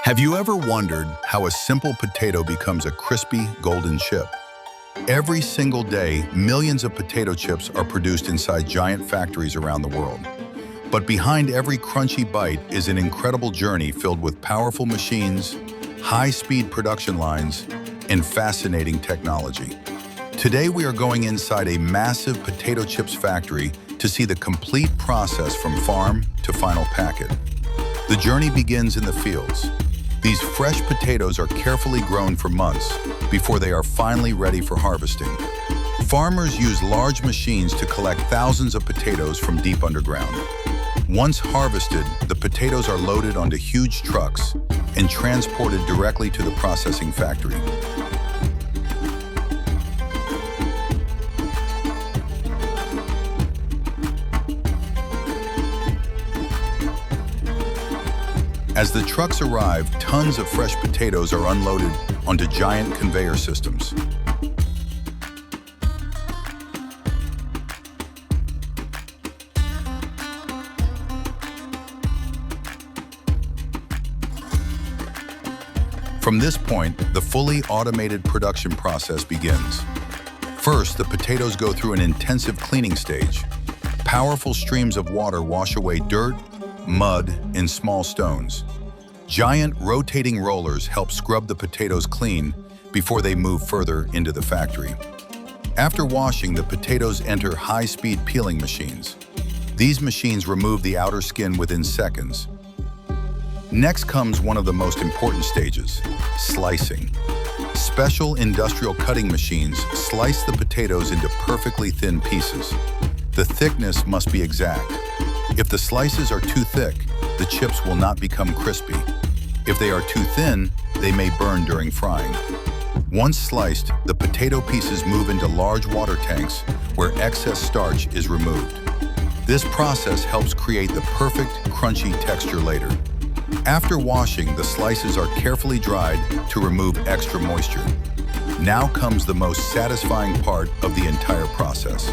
Have you ever wondered how a simple potato becomes a crispy, golden chip? Every single day, millions of potato chips are produced inside giant factories around the world. But behind every crunchy bite is an incredible journey filled with powerful machines, high-speed production lines, and fascinating technology. Today, we are going inside a massive potato chips factory to see the complete process from farm to final packet. The journey begins in the fields. These fresh potatoes are carefully grown for months before they are finally ready for harvesting. Farmers use large machines to collect thousands of potatoes from deep underground. Once harvested, the potatoes are loaded onto huge trucks and transported directly to the processing factory. As the trucks arrive, tons of fresh potatoes are unloaded onto giant conveyor systems. From this point, the fully automated production process begins. First, the potatoes go through an intensive cleaning stage. Powerful streams of water wash away dirt, mud, and small stones. Giant rotating rollers help scrub the potatoes clean before they move further into the factory. After washing, the potatoes enter high-speed peeling machines. These machines remove the outer skin within seconds. Next comes one of the most important stages, slicing. Special industrial cutting machines slice the potatoes into perfectly thin pieces. The thickness must be exact. If the slices are too thick, the chips will not become crispy. If they are too thin, they may burn during frying. Once sliced, the potato pieces move into large water tanks where excess starch is removed. This process helps create the perfect, crunchy texture later. After washing, the slices are carefully dried to remove extra moisture. Now comes the most satisfying part of the entire process.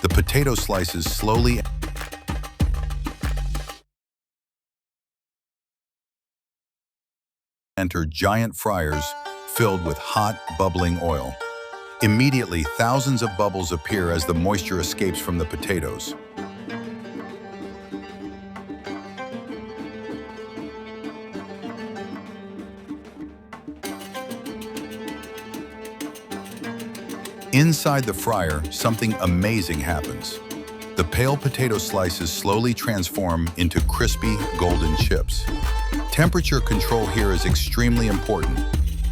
The potato slices slowly enter giant fryers filled with hot, bubbling oil. Immediately, thousands of bubbles appear as the moisture escapes from the potatoes. Inside the fryer, something amazing happens. The pale potato slices slowly transform into crispy, golden chips. Temperature control here is extremely important.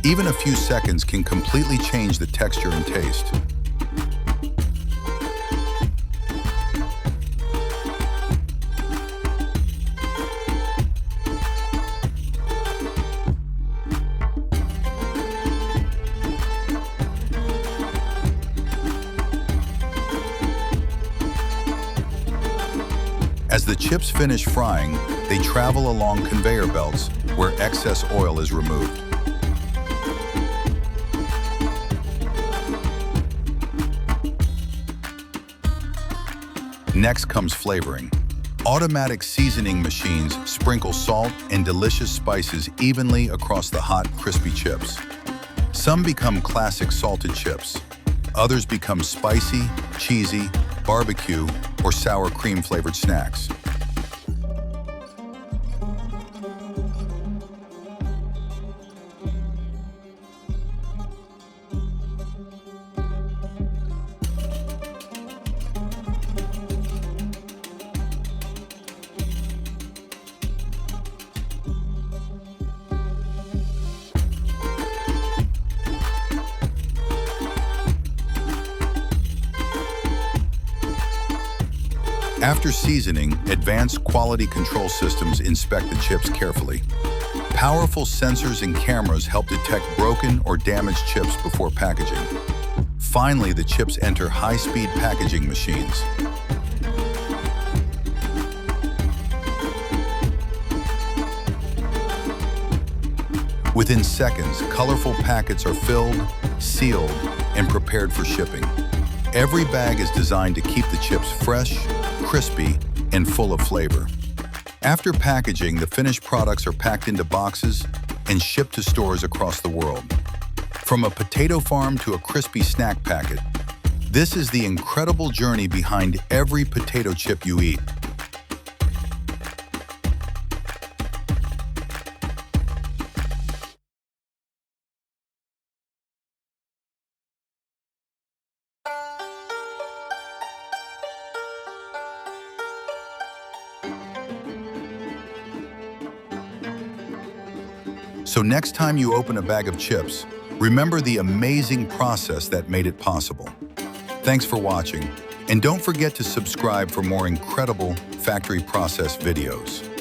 Even a few seconds can completely change the texture and taste. As the chips finish frying, they travel along conveyor belts where excess oil is removed. Next comes flavoring. Automatic seasoning machines sprinkle salt and delicious spices evenly across the hot, crispy chips. Some become classic salted chips. Others become spicy, cheesy, barbecue, or sour cream-flavored snacks. After seasoning, advanced quality control systems inspect the chips carefully. Powerful sensors and cameras help detect broken or damaged chips before packaging. Finally, the chips enter high-speed packaging machines. Within seconds, colorful packets are filled, sealed, and prepared for shipping. Every bag is designed to keep the chips fresh, crispy, and full of flavor. After packaging, the finished products are packed into boxes and shipped to stores across the world. From a potato farm to a crispy snack packet, this is the incredible journey behind every potato chip you eat. So next time you open a bag of chips, remember the amazing process that made it possible. Thanks for watching, and don't forget to subscribe for more incredible factory process videos.